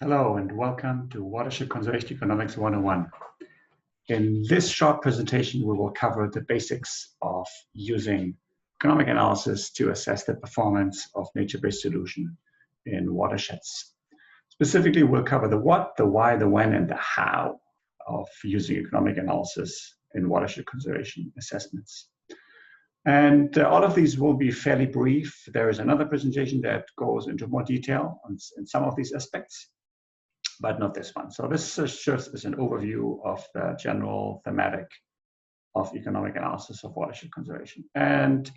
Hello and welcome to Watershed Conservation Economics 101. In this short presentation, we will cover the basics of using economic analysis to assess the performance of nature-based solution in watersheds. Specifically, we'll cover the what, the why, the when, and the how of using economic analysis in watershed conservation assessments. And all of these will be fairly brief. There is another presentation that goes into more detail in some of these aspects, but not this one. So this is just as an overview of the general thematic of economic analysis of watershed conservation. And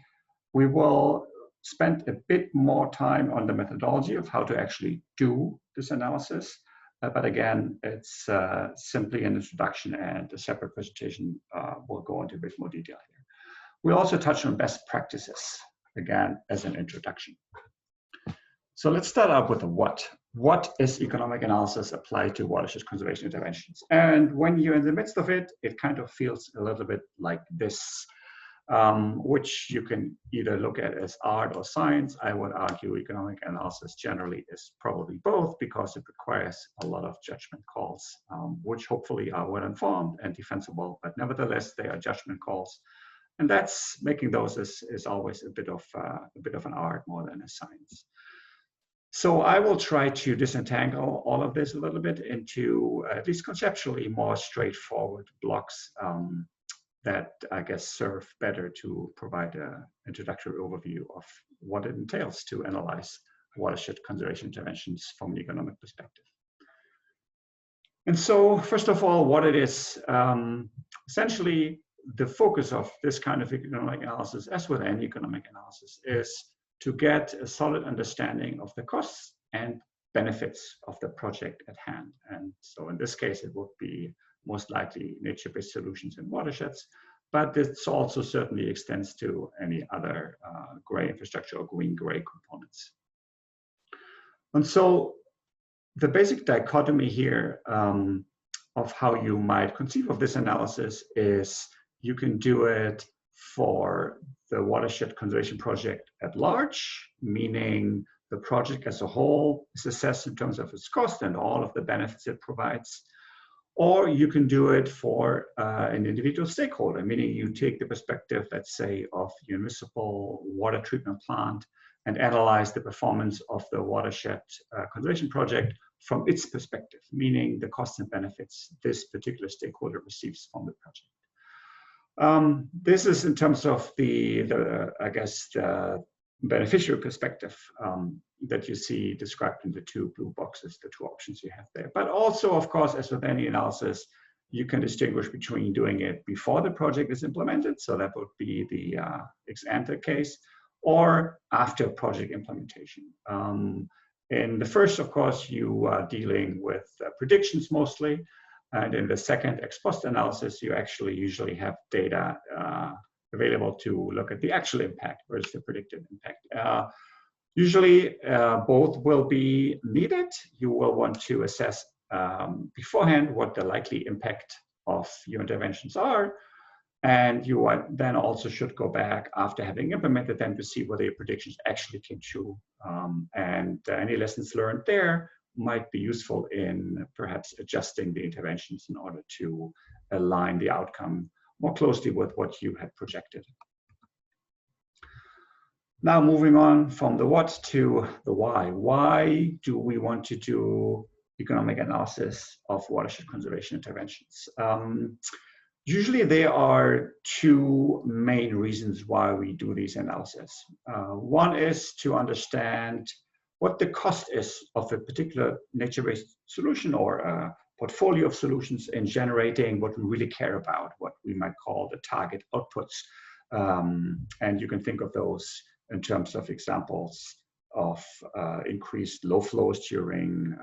we will spend a bit more time on the methodology of how to actually do this analysis. But again, it's simply an introduction, and a separate presentation will go into a bit more detail here. We'll also touch on best practices, again, as an introduction. So let's start out with the what. What is economic analysis applied to watershed conservation interventions? And when you're in the midst of it, it kind of feels a little bit like this, which you can either look at as art or science. I would argue economic analysis generally is probably both, because it requires a lot of judgment calls, which hopefully are well informed and defensible, but nevertheless, they are judgment calls. And that's making those is always a bit of an art more than a science. So I will try to disentangle all of this a little bit into, at least conceptually, more straightforward blocks that I guess serve better to provide an introductory overview of what it entails to analyze watershed conservation interventions from an economic perspective. And so, first of all, what it is, essentially, the focus of this kind of economic analysis, as with any economic analysis, is to get a solid understanding of the costs and benefits of the project at hand. And so in this case, it would be most likely nature-based solutions in watersheds, but this also certainly extends to any other gray infrastructure or green-gray components. And so the basic dichotomy here of how you might conceive of this analysis is you can do it for the watershed conservation project at large, meaning the project as a whole is assessed in terms of its cost and all of the benefits it provides. Or you can do it for an individual stakeholder, meaning you take the perspective, let's say, of a municipal water treatment plant and analyze the performance of the watershed conservation project from its perspective, meaning the costs and benefits this particular stakeholder receives from the project. This is in terms of the beneficiary perspective that you see described in the two blue boxes, the two options you have there. But also, of course, as with any analysis, you can distinguish between doing it before the project is implemented, so that would be the ex ante case, or after project implementation. In the first, of course, you are dealing with predictions mostly. And in the second ex post analysis, you actually usually have data available to look at the actual impact versus the predicted impact. Usually, both will be needed. You will want to assess beforehand what the likely impact of your interventions are. And you then also should go back after having implemented them to see whether your predictions actually came true. And any lessons learned there might be useful in perhaps adjusting the interventions in order to align the outcome more closely with what you had projected. Now, moving on from the what to the why. Why do we want to do economic analysis of watershed conservation interventions? Usually there are two main reasons why we do these analyses. One is to understand what the cost is of a particular nature-based solution or a portfolio of solutions in generating what we really care about, what we might call the target outputs. And you can think of those in terms of examples of increased low flows during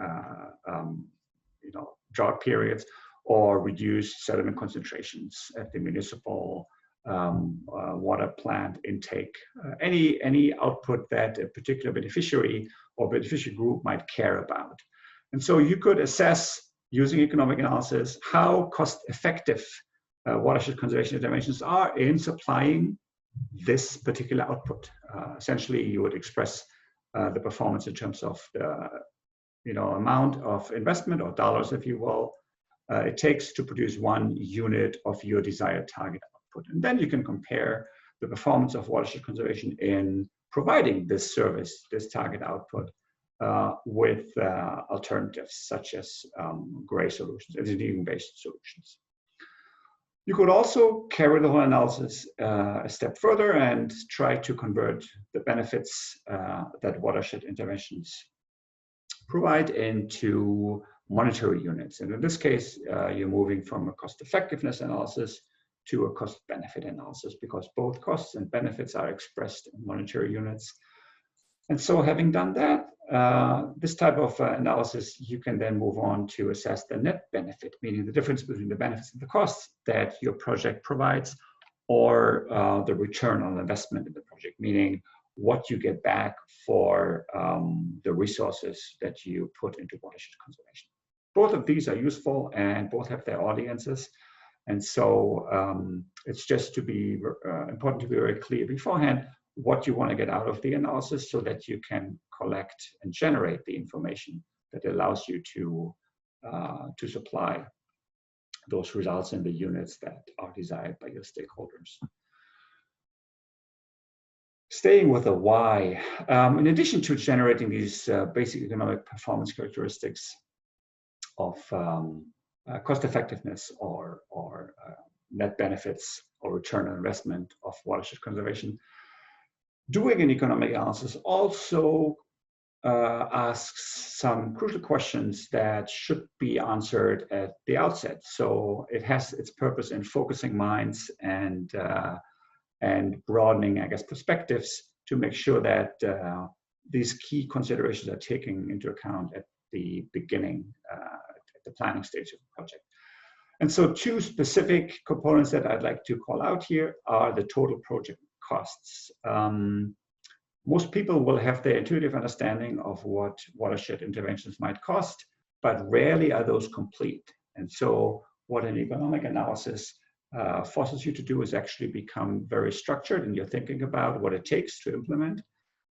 drought periods, or reduced sediment concentrations at the municipal water plant intake, any output that a particular beneficiary or beneficiary group might care about. And so you could assess, using economic analysis, how cost-effective watershed conservation interventions are in supplying this particular output. Essentially, you would express the performance in terms of the amount of investment, or dollars, if you will, it takes to produce 1 unit of your desired target output. And then you can compare the performance of watershed conservation in providing this service, this target output, with alternatives such as gray solutions, engineering-based solutions. You could also carry the whole analysis a step further and try to convert the benefits that watershed interventions provide into monetary units. And in this case, you're moving from a cost effectiveness analysis to a cost benefit analysis, because both costs and benefits are expressed in monetary units. And so having done that, this type of analysis, you can then move on to assess the net benefit, meaning the difference between the benefits and the costs that your project provides, or the return on investment in the project, meaning what you get back for the resources that you put into watershed conservation. Both of these are useful and both have their audiences. And so it's just to be important to be very clear beforehand what you want to get out of the analysis, so that you can collect and generate the information that allows you to supply those results in the units that are desired by your stakeholders. Staying with the why, in addition to generating these basic economic performance characteristics of cost effectiveness or net benefits or return on investment of watershed conservation, doing an economic analysis also asks some crucial questions that should be answered at the outset. So it has its purpose in focusing minds and broadening, I guess, perspectives to make sure that these key considerations are taken into account at the beginning, at the planning stage of the project. And so 2 specific components that I'd like to call out here are the total project costs. Most people will have their intuitive understanding of what watershed interventions might cost, but rarely are those complete. And so what an economic analysis forces you to do is actually become very structured in your thinking about what it takes to implement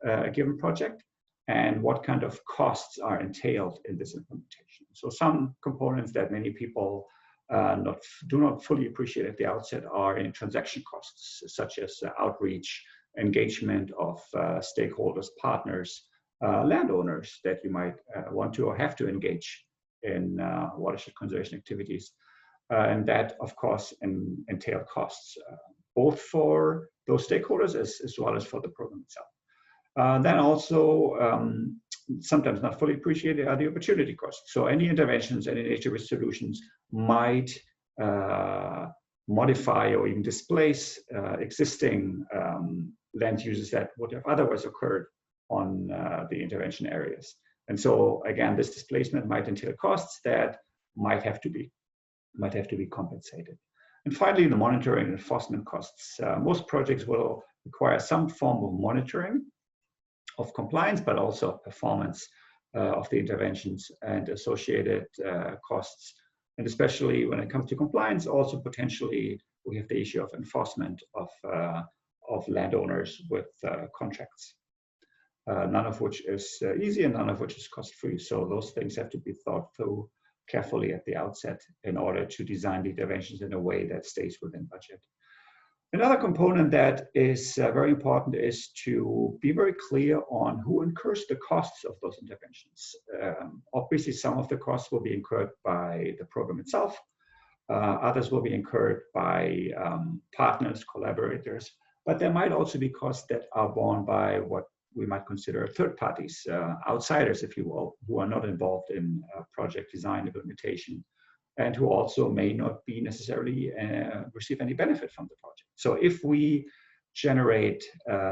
a given project and what kind of costs are entailed in this implementation. So some components that many people do not fully appreciate at the outset are in transaction costs, such as outreach, engagement of stakeholders, partners, landowners that you might want to or have to engage in watershed conservation activities. And that, of course, entail costs, both for those stakeholders as well as for the program itself. Then also, sometimes not fully appreciated are the opportunity costs. So any interventions, any nature-based solutions might modify or even displace existing land uses that would have otherwise occurred on the intervention areas. And so again, this displacement might entail costs that might have to be compensated. And finally, the monitoring and enforcement costs. Most projects will require some form of monitoring of compliance, but also performance of the interventions and associated costs. And especially when it comes to compliance, also potentially we have the issue of enforcement of landowners with contracts, none of which is easy and none of which is cost-free. So those things have to be thought through carefully at the outset in order to design the interventions in a way that stays within budget. Another component that is very important is to be very clear on who incurs the costs of those interventions. Obviously, some of the costs will be incurred by the program itself. Others will be incurred by partners, collaborators, but there might also be costs that are borne by what we might consider third parties, outsiders, if you will, who are not involved in project design implementation, and who also may not be necessarily receive any benefit from the project. So if we generate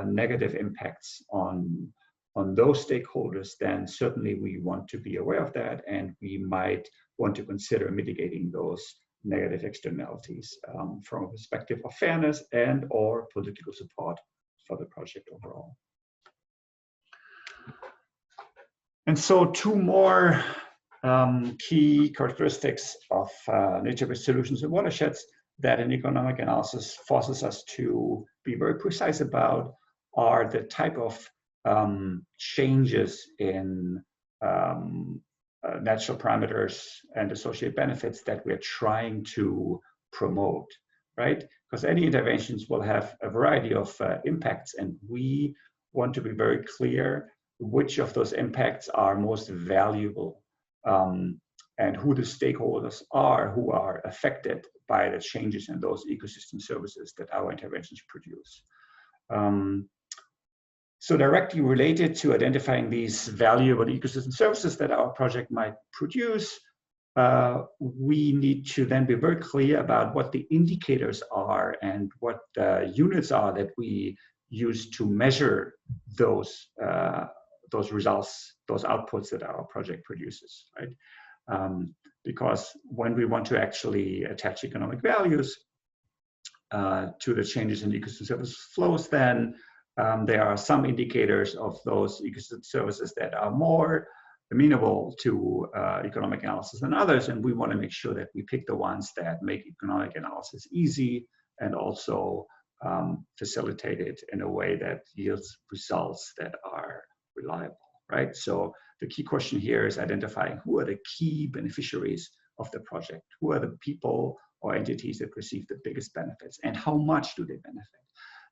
negative impacts on those stakeholders, then certainly we want to be aware of that, and we might want to consider mitigating those negative externalities from a perspective of fairness and or political support for the project overall. And so 2 more key characteristics of nature-based solutions and watersheds that an economic analysis forces us to be very precise about are the type of changes in natural parameters and associated benefits that we're trying to promote, right? Because any interventions will have a variety of impacts, and we want to be very clear which of those impacts are most valuable, and who the stakeholders are who are affected by the changes in those ecosystem services that our interventions produce. So directly related to identifying these valuable ecosystem services that our project might produce, we need to then be very clear about what the indicators are and what the units are that we use to measure those results, those outputs that our project produces, right? Because when we want to actually attach economic values to the changes in ecosystem service flows, then there are some indicators of those ecosystem services that are more amenable to economic analysis than others, and we want to make sure that we pick the ones that make economic analysis easy and also facilitate it in a way that yields results that are reliable, right? So the key question here is identifying who are the key beneficiaries of the project, who are the people or entities that receive the biggest benefits, and how much do they benefit?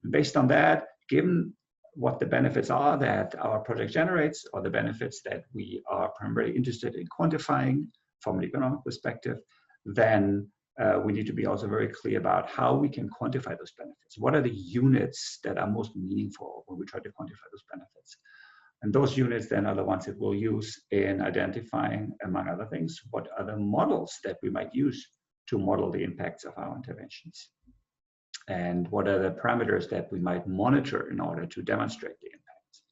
And based on that, given what the benefits are that our project generates, or the benefits that we are primarily interested in quantifying from an economic perspective, then we need to be also very clear about how we can quantify those benefits. What are the units that are most meaningful when we try to quantify those benefits? And those units then are the ones that we'll use in identifying, among other things, what are the models that we might use to model the impacts of our interventions. And what are the parameters that we might monitor in order to demonstrate the impacts.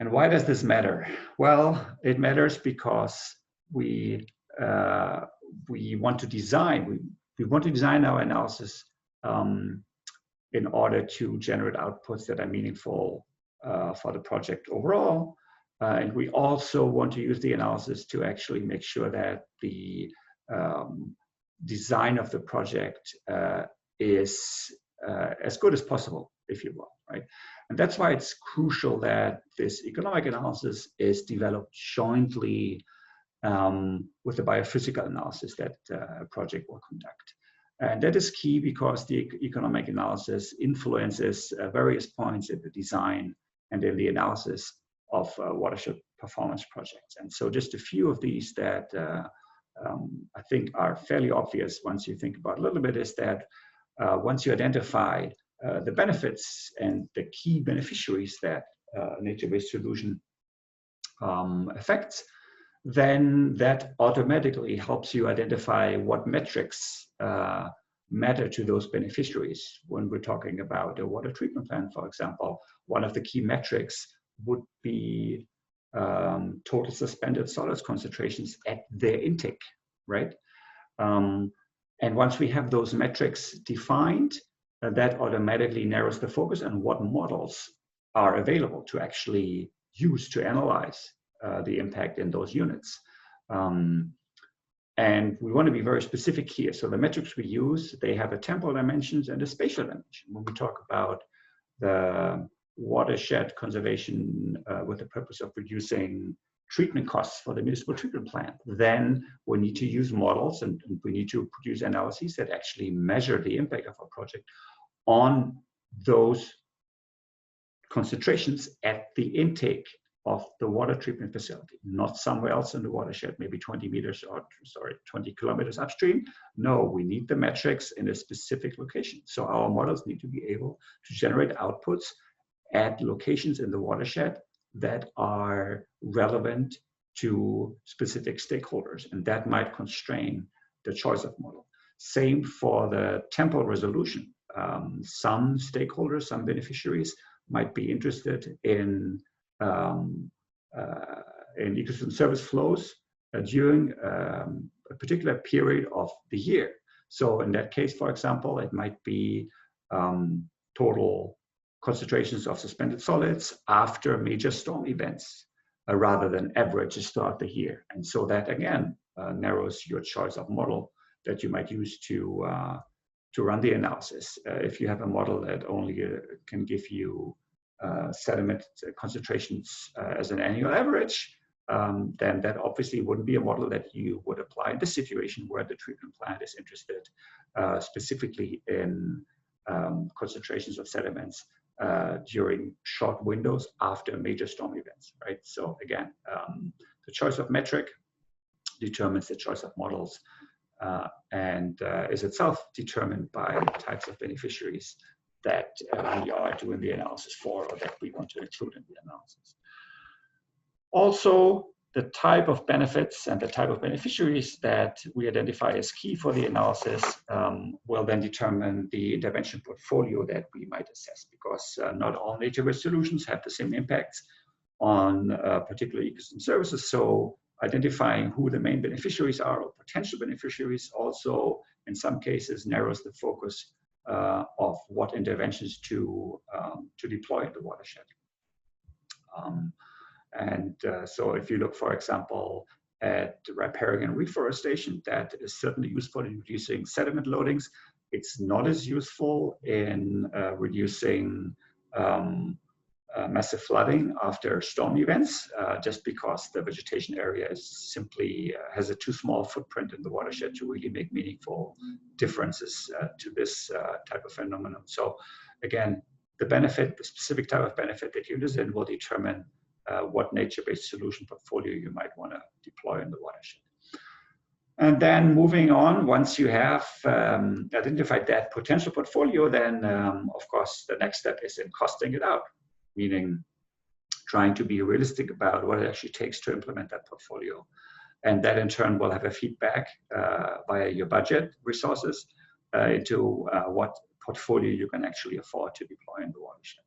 And why does this matter? Well, it matters because we want to design, we want to design our analysis in order to generate outputs that are meaningful for the project overall. And we also want to use the analysis to actually make sure that the design of the project is as good as possible, if you will, right? And that's why it's crucial that this economic analysis is developed jointly with the biophysical analysis that a project will conduct. And that is key because the economic analysis influences various points in the design and in the analysis of watershed performance projects. And so just a few of these that I think are fairly obvious once you think about it a little bit is that once you identify the benefits and the key beneficiaries that nature-based solution affects, then that automatically helps you identify what metrics matter to those beneficiaries. When we're talking about a water treatment plant, for example, one of the key metrics would be total suspended solids concentrations at their intake, right? And once we have those metrics defined, that automatically narrows the focus on what models are available to actually use to analyze the impact in those units. And we want to be very specific here. So the metrics we use, they have a temporal dimensions and a spatial dimension. When we talk about the watershed conservation with the purpose of reducing treatment costs for the municipal treatment plant, then we need to use models and we need to produce analyses that actually measure the impact of our project on those concentrations at the intake of the water treatment facility, not somewhere else in the watershed, maybe 20 kilometers upstream. No, we need the metrics in a specific location. So our models need to be able to generate outputs at locations in the watershed that are relevant to specific stakeholders, and that might constrain the choice of model. Same for the temporal resolution. Some stakeholders, some beneficiaries might be interested in ecosystem service flows during a particular period of the year. So in that case, for example, it might be total concentrations of suspended solids after major storm events rather than averages throughout the year. And so that again narrows your choice of model that you might use to run the analysis. If you have a model that only can give you sediment concentrations as an annual average, then that obviously wouldn't be a model that you would apply in this situation where the treatment plant is interested specifically in concentrations of sediments during short windows after major storm events, right? So again, the choice of metric determines the choice of models and is itself determined by the types of beneficiaries that we are doing the analysis for or that we want to include in the analysis. Also, the type of benefits and the type of beneficiaries that we identify as key for the analysis will then determine the intervention portfolio that we might assess, because not all nature-based solutions have the same impacts on particular ecosystem services. So identifying who the main beneficiaries are or potential beneficiaries also in some cases narrows the focus of what interventions to deploy in the watershed. So if you look, for example, at riparian and reforestation, that is certainly useful in reducing sediment loadings. It's not as useful in reducing massive flooding after storm events, just because the vegetation area is simply has a too small footprint in the watershed to really make meaningful differences to this type of phenomenon. So again, the benefit, the specific type of benefit that you use in will determine what nature-based solution portfolio you might want to deploy in the watershed. And then moving on, once you have identified that potential portfolio, then of course the next step is in costing it out, meaning trying to be realistic about what it actually takes to implement that portfolio. And that in turn will have a feedback via your budget resources into what portfolio you can actually afford to deploy in the watershed.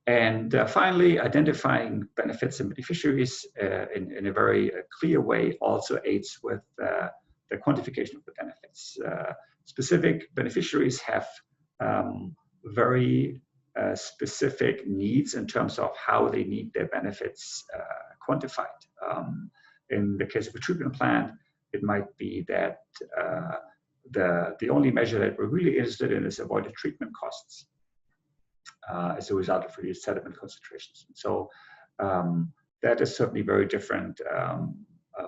And finally, identifying benefits and beneficiaries in a very clear way also aids with the quantification of the benefits. Specific beneficiaries have very specific needs in terms of how they need their benefits quantified. In the case of a treatment plant, it might be that the only measure that we're really interested in is avoided treatment costs as a result of reduced sediment concentrations. So that is certainly very different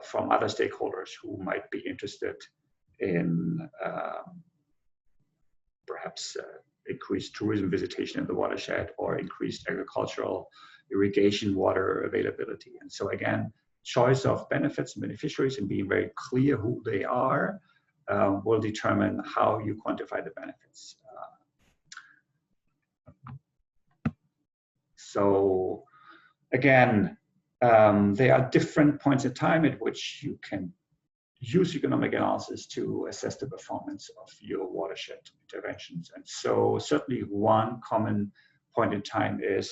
from other stakeholders who might be interested in perhaps increased tourism visitation in the watershed or increased agricultural irrigation water availability. And so again, choice of benefits and beneficiaries and being very clear who they are will determine how you quantify the benefits. So again, there are different points in time at which you can use economic analysis to assess the performance of your watershed interventions. And so certainly one common point in time is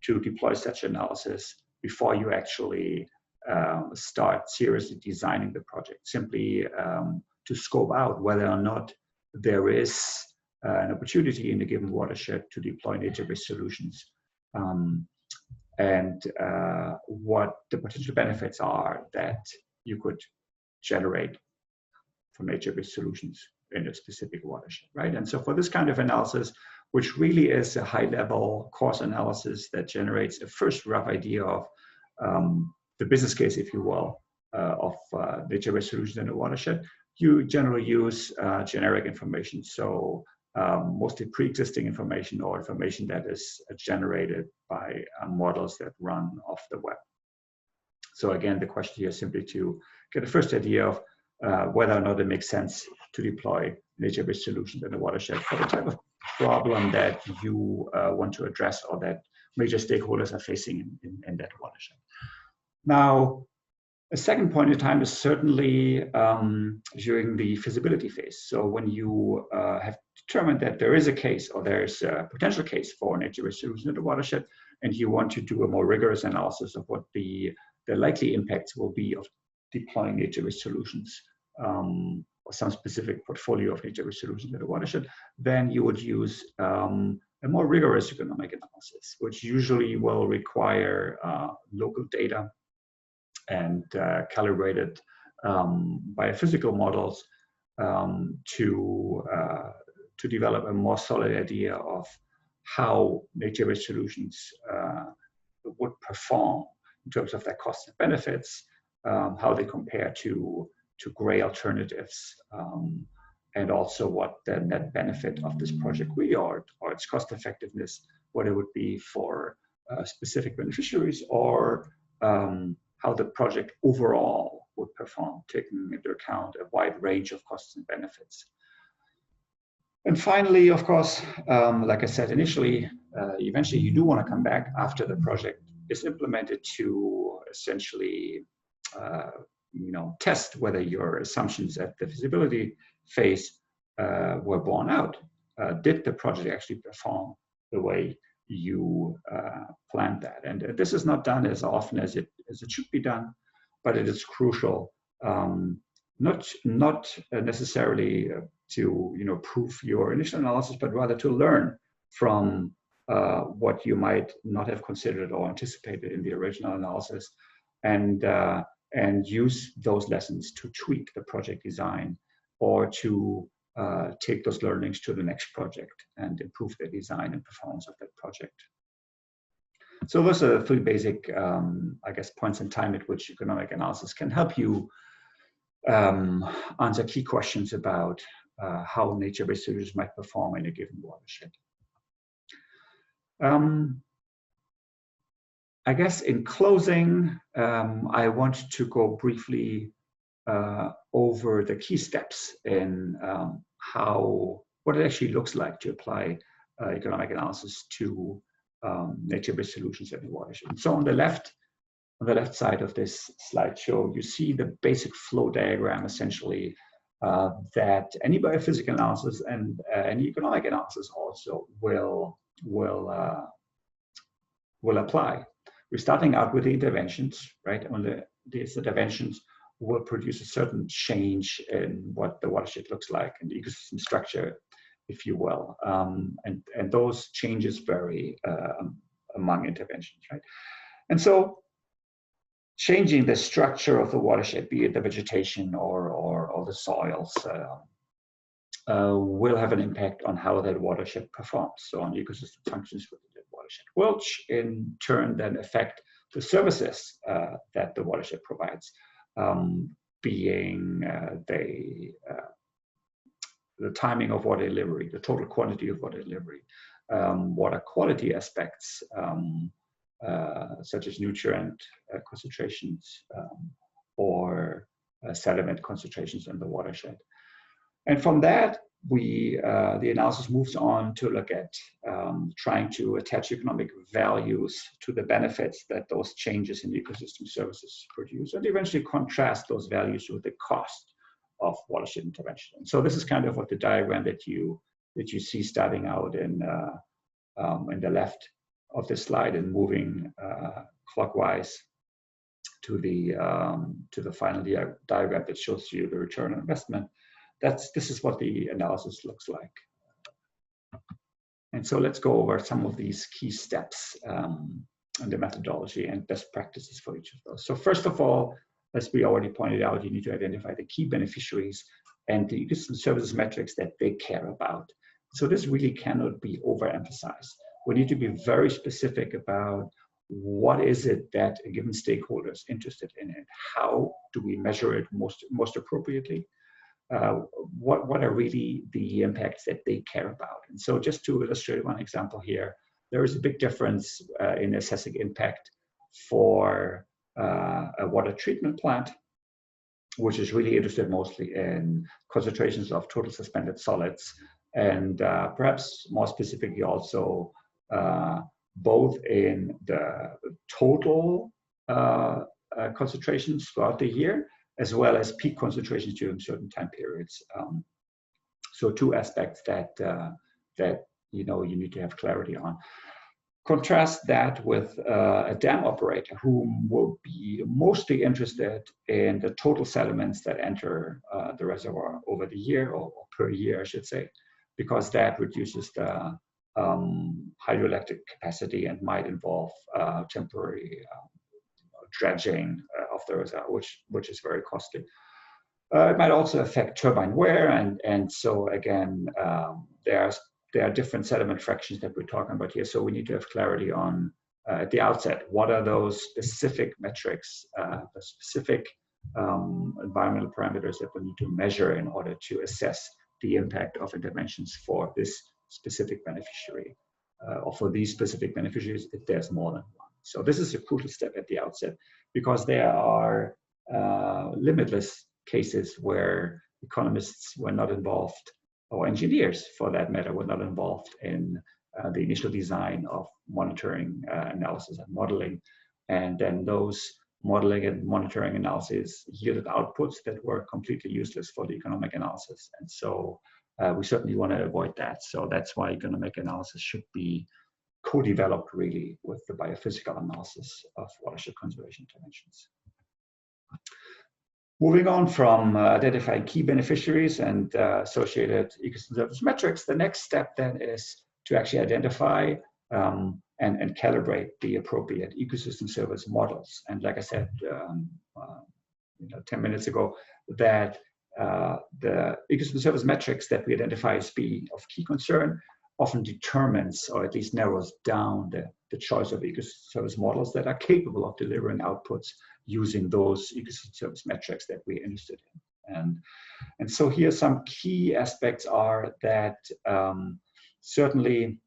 to deploy such analysis before you actually start seriously designing the project, simply to scope out whether or not there is an opportunity in a given watershed to deploy nature-based solutions. And what the potential benefits are that you could generate from nature-based solutions in a specific watershed, right? And so for this kind of analysis, which really is a high-level cost analysis that generates a first rough idea of the business case, if you will, of nature-based solutions in a watershed, you generally use generic information. So mostly pre-existing information or information that is generated by models that run off the web. So again, the question here is simply to get a first idea of whether or not it makes sense to deploy nature-based solutions in a watershed for the type of problem that you want to address or that major stakeholders are facing in that watershed. Now, a second point in time is certainly during the feasibility phase. So when you have determined that there is a case or there's a potential case for nature-based solutions in the watershed, and you want to do a more rigorous analysis of what the likely impacts will be of deploying nature-based solutions or some specific portfolio of nature-based solutions in the watershed, then you would use a more rigorous economic analysis, which usually will require local data and calibrated biophysical models to develop a more solid idea of how nature-based solutions would perform in terms of their costs and benefits, how they compare to gray alternatives, and also what the net benefit of this project really are, or its cost effectiveness, what it would be for specific beneficiaries, or how the project overall would perform, taking into account a wide range of costs and benefits. And finally, of course, like I said initially, eventually you do want to come back after the project is implemented to essentially test whether your assumptions at the feasibility phase were borne out. Did the project actually perform the way you planned that? And this is not done as often as it should be done, but it is crucial, not necessarily to prove your initial analysis, but rather to learn from what you might not have considered or anticipated in the original analysis, and use those lessons to tweak the project design, or to take those learnings to the next project and improve the design and performance of that project. So those are the three basic, I guess, points in time at which economic analysis can help you answer key questions about how nature-based solutions might perform in a given watershed. I guess in closing, I want to go briefly over the key steps in what it actually looks like to apply economic analysis to nature-based solutions in the watershed. So on the left side of this slideshow, you see the basic flow diagram, essentially, that any biophysical analysis and any economic analysis also will apply. We're starting out with the interventions, right? These interventions will produce a certain change in what the watershed looks like, and the ecosystem structure, if you will. And those changes vary among interventions, right? And so changing the structure of the watershed, be it the vegetation or the soils, will have an impact on how that watershed performs, so on ecosystem functions within the watershed, which in turn then affect the services that the watershed provides, being the timing of water delivery, the total quantity of water delivery, water quality aspects, such as nutrient concentrations or sediment concentrations in the watershed. And from that, the analysis moves on to look at trying to attach economic values to the benefits that those changes in ecosystem services produce, and eventually contrast those values with the cost of watershed intervention. And so this is kind of what the diagram that you see starting out in the left of the slide and moving clockwise to the final diagram that shows you the return on investment. This is what the analysis looks like. And so let's go over some of these key steps and the methodology and best practices for each of those. So first of all, as we already pointed out, you need to identify the key beneficiaries and the ecosystem services metrics that they care about. So this really cannot be overemphasized. We need to be very specific about what is it that a given stakeholder is interested in, and how do we measure it most appropriately. What are really the impacts that they care about? And so just to illustrate one example here, there is a big difference in assessing impact for a water treatment plant, which is really interested mostly in concentrations of total suspended solids, and perhaps more specifically also both in the total concentrations throughout the year, as well as peak concentrations during certain time periods. So two aspects that you need to have clarity on. Contrast that with a dam operator who will be mostly interested in the total sediments that enter the reservoir over the year, or per year, I should say, because that reduces the hydroelectric capacity and might involve temporary dredging of the reservoir, which is very costly. It might also affect turbine wear, and so again, there are different sediment fractions that we're talking about here. So we need to have clarity on at the outset, what are those specific metrics, the specific environmental parameters that we need to measure in order to assess the impact of interventions for this specific beneficiary, or for these specific beneficiaries if there's more than one. So this is a crucial step at the outset, because there are limitless cases where economists were not involved, or engineers for that matter, were not involved in the initial design of monitoring, analysis, and modeling. And then those modeling and monitoring analyses yielded outputs that were completely useless for the economic analysis. And so we certainly want to avoid that. So that's why economic analysis should be co-developed really with the biophysical analysis of watershed conservation interventions. Moving on from identifying key beneficiaries and associated ecosystem service metrics, the next step then is to actually identify and calibrate the appropriate ecosystem service models. And like I said 10 minutes ago, that the ecosystem service metrics that we identify as being of key concern often determines, or at least narrows down, the choice of ecosystem service models that are capable of delivering outputs using those ecosystem service metrics that we're interested in. And so here some key aspects are that certainly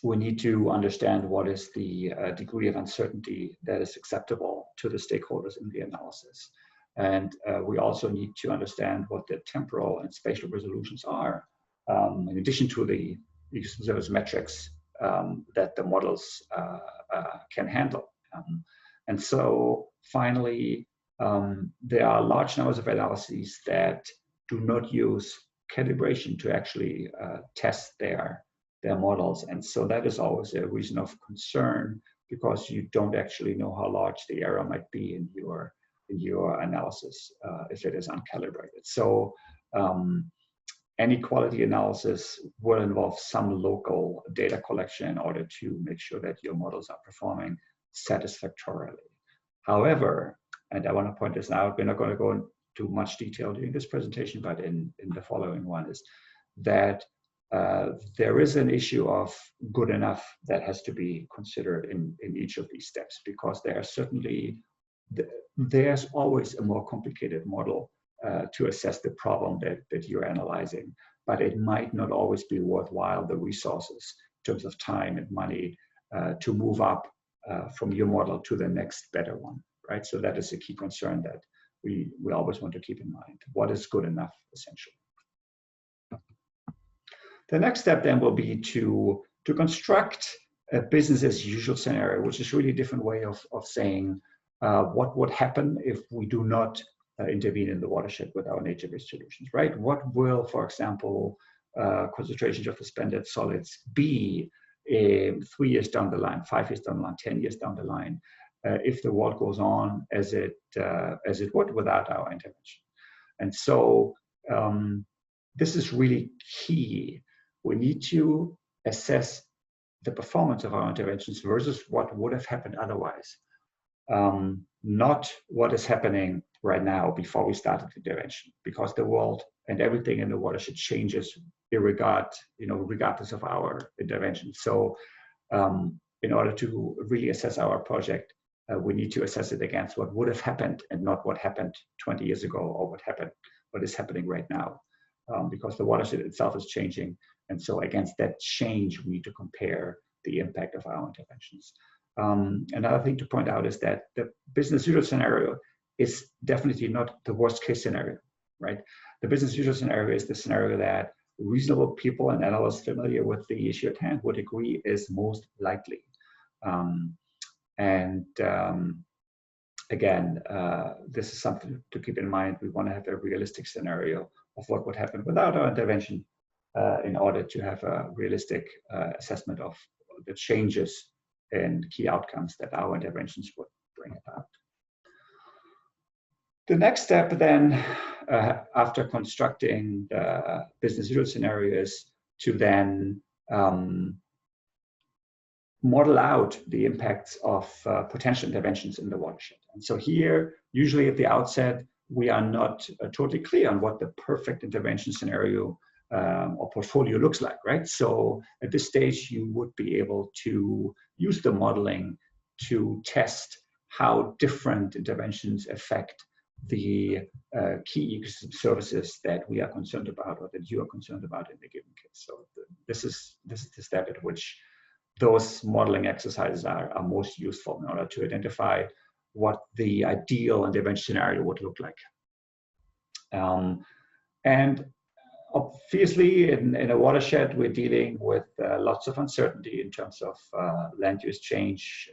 we need to understand what is the degree of uncertainty that is acceptable to the stakeholders in the analysis. And we also need to understand what the temporal and spatial resolutions are, in addition to the ecosystem service metrics that the models can handle. And so finally, there are large numbers of analyses that do not use calibration to actually test their models. And so that is always a reason of concern, because you don't actually know how large the error might be in your analysis if it is uncalibrated. So any quality analysis will involve some local data collection in order to make sure that your models are performing satisfactorily. However, and I want to point this out, we're not going to go into much detail during this presentation, but in the following one, is that there is an issue of good enough that has to be considered in each of these steps, because there are certainly, there's always a more complicated model to assess the problem that you're analyzing, but it might not always be worthwhile the resources in terms of time and money to move up from your model to the next better one, right? So that is a key concern that we always want to keep in mind. What is good enough, essentially? The next step then will be to construct a business as usual scenario, which is really a different way of saying what would happen if we do not intervene in the watershed with our nature-based solutions, right? What will, for example, concentrations of suspended solids be 3 years down the line, 5 years down the line, 10 years down the line, if the world goes on as it would without our intervention? And so this is really key. We need to assess the performance of our interventions versus what would have happened otherwise, not what is happening right now before we started the intervention, because the world and everything in the watershed changes regardless of our intervention. So in order to really assess our project, we need to assess it against what would have happened and not what happened 20 years ago or what is happening right now, because the watershed itself is changing. And so against that change, we need to compare the impact of our interventions. Another thing to point out is that the business as usual scenario is definitely not the worst case scenario, right? The business as usual scenario is the scenario that reasonable people and analysts familiar with the issue at hand would agree is most likely. Again, this is something to keep in mind. We want to have a realistic scenario of what would happen without our intervention in order to have a realistic assessment of the changes and key outcomes that our interventions would bring about. The next step then, after constructing the business as usual scenario, is to then model out the impacts of potential interventions in the watershed. And so here, usually at the outset, we are not totally clear on what the perfect intervention scenario or portfolio looks like, right? So at this stage, you would be able to use the modeling to test how different interventions affect the key ecosystem services that we are concerned about, or that you are concerned about in a given case. So this is the step at which those modeling exercises are most useful in order to identify what the ideal intervention scenario would look like. And obviously, in a watershed, we're dealing with lots of uncertainty in terms of land use change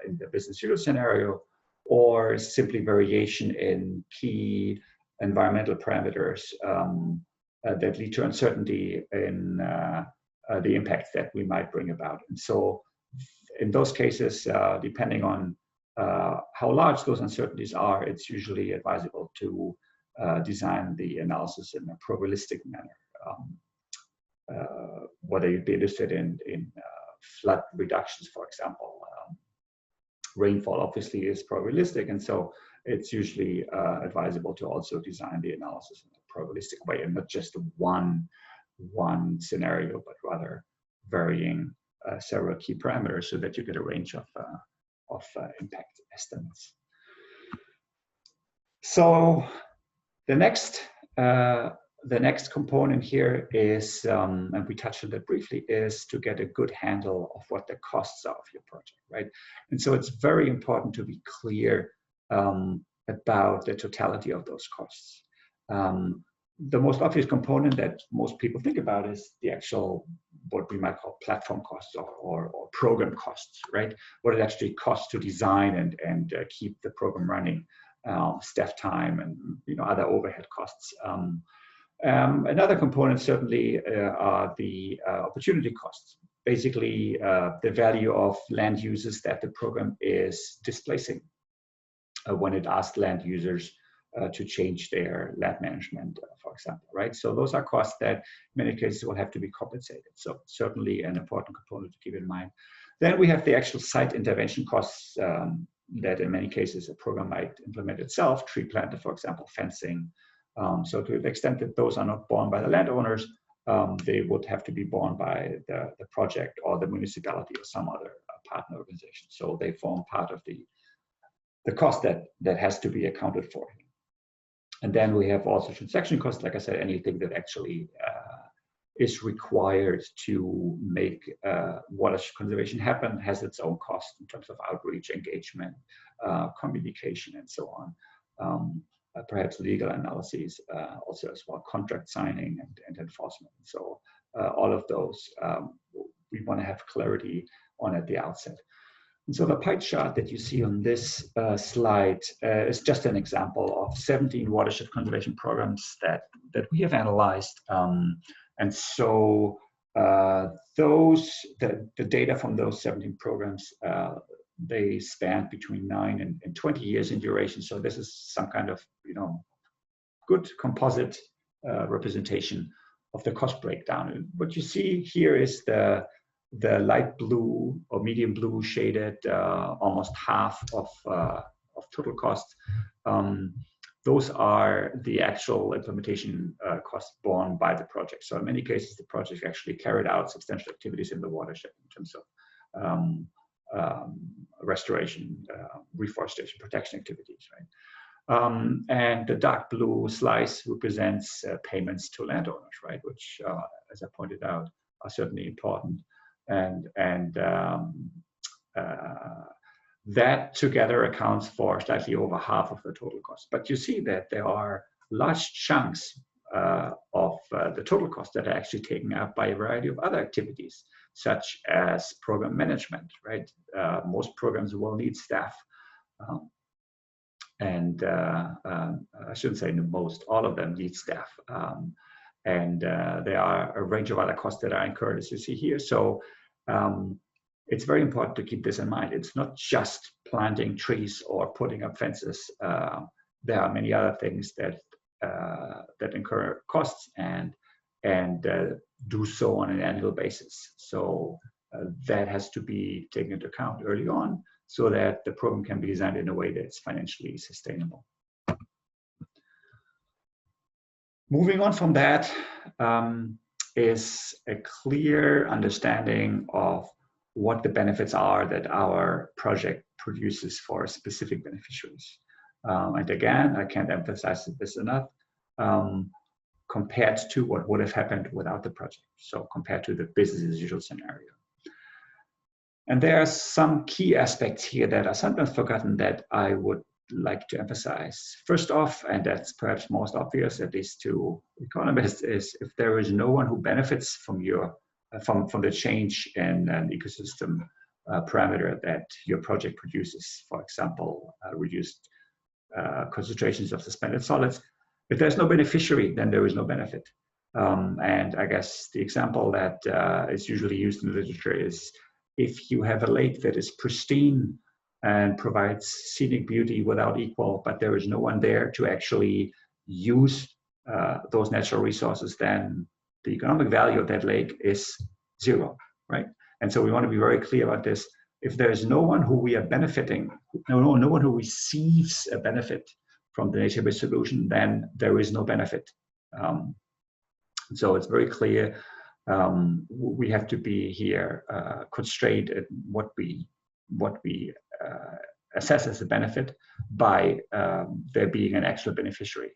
in the business zero scenario, or simply variation in key environmental parameters that lead to uncertainty in the impacts that we might bring about. And so in those cases, depending on how large those uncertainties are, it's usually advisable to design the analysis in a probabilistic manner. Whether you'd be interested in flood reductions, for example. Rainfall obviously is probabilistic, and so it's usually advisable to also design the analysis in a probabilistic way, and not just one scenario, but rather varying several key parameters so that you get a range of impact estimates. So the next component here is, and we touched on that briefly, is to get a good handle of what the costs are of your project, right? And so it's very important to be clear about the totality of those costs. The most obvious component that most people think about is the actual, what we might call platform costs or program costs, right? What it actually costs to design and keep the program running, staff time, and other overhead costs. Another component certainly are the opportunity costs. Basically, the value of land uses that the program is displacing when it asks land users to change their land management, for example, right? So those are costs that in many cases will have to be compensated. So certainly an important component to keep in mind. Then we have the actual site intervention costs that in many cases a program might implement itself, tree planter, for example, fencing. So to the extent that those are not borne by the landowners, they would have to be borne by the project or the municipality or some other partner organization. So they form part of the cost that has to be accounted for. And then we have also transaction costs, like I said, anything that actually is required to make watershed conservation happen has its own cost in terms of outreach, engagement, communication, and so on. Perhaps legal analyses also as well, contract signing and enforcement. So all of those we want to have clarity on at the outset. And so the pie chart that you see on this slide is just an example of 17 watershed conservation programs that we have analyzed. And so the data from those 17 programs, they span between 9 and 20 years in duration. So this is some kind of good composite representation of the cost breakdown. And what you see here is the light blue or medium blue shaded almost half of total cost. Those are the actual implementation costs borne by the project. So in many cases, the project actually carried out substantial activities in the watershed in terms of restoration, reforestation, protection activities, right? And the dark blue slice represents payments to landowners, right? Which, as I pointed out, are certainly important. And that together accounts for slightly over half of the total cost. But you see that there are large chunks of the total cost that are actually taken up by a variety of other activities, such as program management, right? Most programs will need staff. I shouldn't say most, all of them need staff. And there are a range of other costs that are incurred, as you see here. So it's very important to keep this in mind. It's not just planting trees or putting up fences. There are many other things that incur costs and do so on an annual basis. So that has to be taken into account early on so that the program can be designed in a way that's financially sustainable. Moving on from that is a clear understanding of what the benefits are that our project produces for specific beneficiaries. And again, I can't emphasize this enough, compared to what would have happened without the project. So compared to the business as usual scenario. And there are some key aspects here that are sometimes forgotten that I would like to emphasize. First off, and that's perhaps most obvious, at least to economists, is if there is no one who benefits from your from the change in an ecosystem parameter that your project produces, for example, reduced concentrations of suspended solids. If there's no beneficiary, then there is no benefit. And I guess the example that is usually used in the literature is if you have a lake that is pristine and provides scenic beauty without equal, but there is no one there to actually use those natural resources, then the economic value of that lake is zero, right? And so we want to be very clear about this. If there's no one who we are benefiting, no one who receives a benefit from the nature-based solution, then there is no benefit. So it's very clear we have to be here constrained at what we assess as a benefit by there being an actual beneficiary.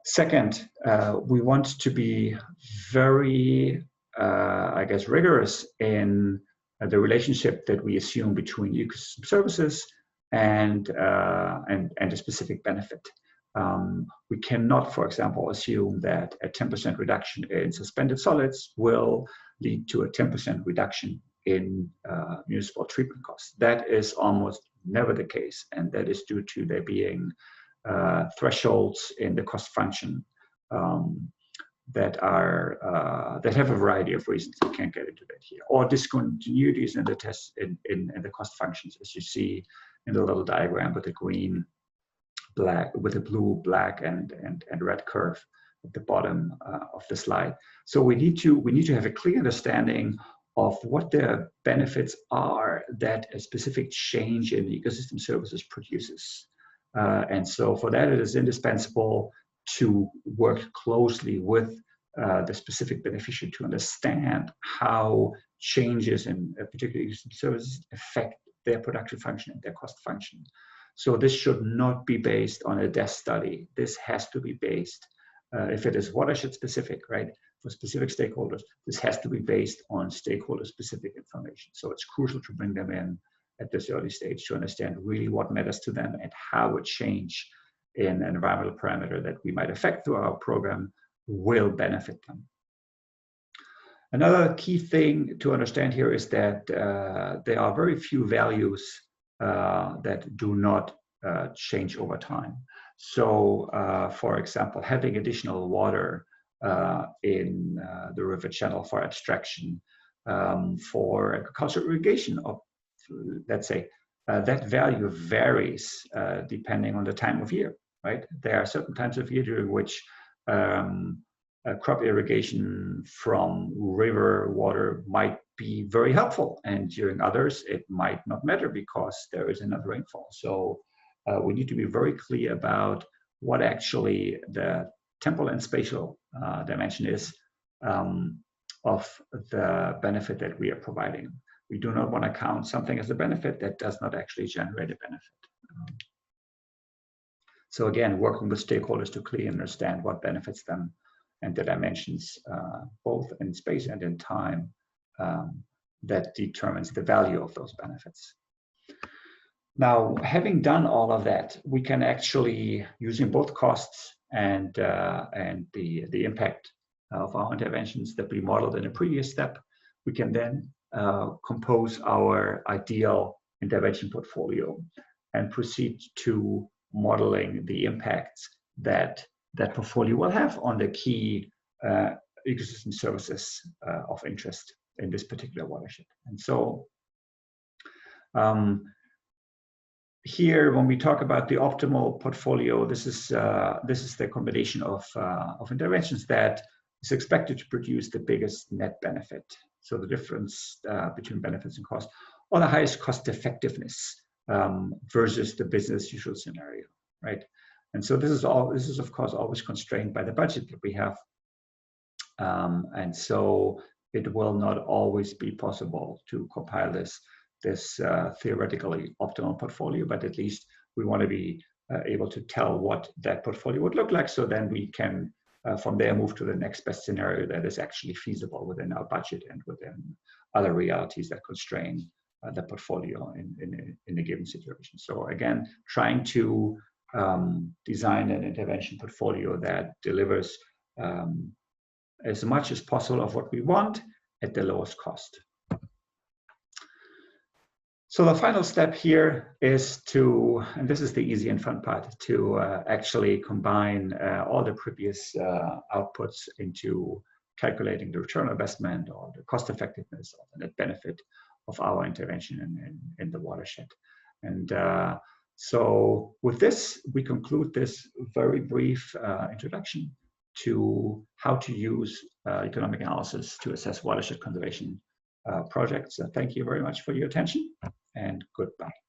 Second, we want to be very, I guess, rigorous in the relationship that we assume between ecosystem services and a specific benefit. We cannot, for example, assume that a 10% reduction in suspended solids will lead to a 10% reduction in municipal treatment costs. That is almost never the case, and that is due to there being thresholds in the cost function that have a variety of reasons. I can't get into that here, or discontinuities in the test in the cost functions, as you see in the little diagram with the green, black, with the blue, black, and red curve at the bottom of the slide. So we need to have a clear understanding of what the benefits are that a specific change in ecosystem services produces. And so for that, it is indispensable to work closely with the specific beneficiary to understand how changes in a particular ecosystem services affect their production function and their cost function. So this should not be based on a desk study. This has to be based, if it is watershed specific, right, for specific stakeholders, this has to be based on stakeholder specific information. So it's crucial to bring them in at this early stage to understand really what matters to them and how a change in an environmental parameter that we might affect through our program will benefit them. Another key thing to understand here is that there are very few values that do not change over time. So, for example, having additional water in the river channel for abstraction, for agricultural irrigation, of, let's say, that value varies depending on the time of year, right? There are certain times of year during which crop irrigation from river water might be very helpful, and during others it might not matter because there is enough rainfall. So we need to be very clear about what actually the temporal and spatial dimension is of the benefit that we are providing. We do not want to count something as a benefit that does not actually generate a benefit. So again, working with stakeholders to clearly understand what benefits them and the dimensions, both in space and in time, that determines the value of those benefits. Now, having done all of that, we can actually, using both costs and the impact of our interventions that we modeled in a previous step, we can then compose our ideal intervention portfolio and proceed to modeling the impacts that that portfolio will have on the key ecosystem services of interest in this particular watershed. And so here, when we talk about the optimal portfolio, this is the combination of interventions that is expected to produce the biggest net benefit. So the difference between benefits and cost, or the highest cost effectiveness versus the business usual scenario, right? And so this is of course always constrained by the budget that we have. And so it will not always be possible to compile this theoretically optimal portfolio, but at least we want to be able to tell what that portfolio would look like. So then we can, from there, move to the next best scenario that is actually feasible within our budget and within other realities that constrain the portfolio in a given situation. So again, trying to design an intervention portfolio that delivers as much as possible of what we want at the lowest cost. So the final step here is to, and this is the easy and fun part, to actually combine all the previous outputs into calculating the return on investment or the cost effectiveness or the net benefit of our intervention in the watershed. And so with this, we conclude this very brief introduction to how to use economic analysis to assess watershed conservation projects. Thank you very much for your attention, and goodbye.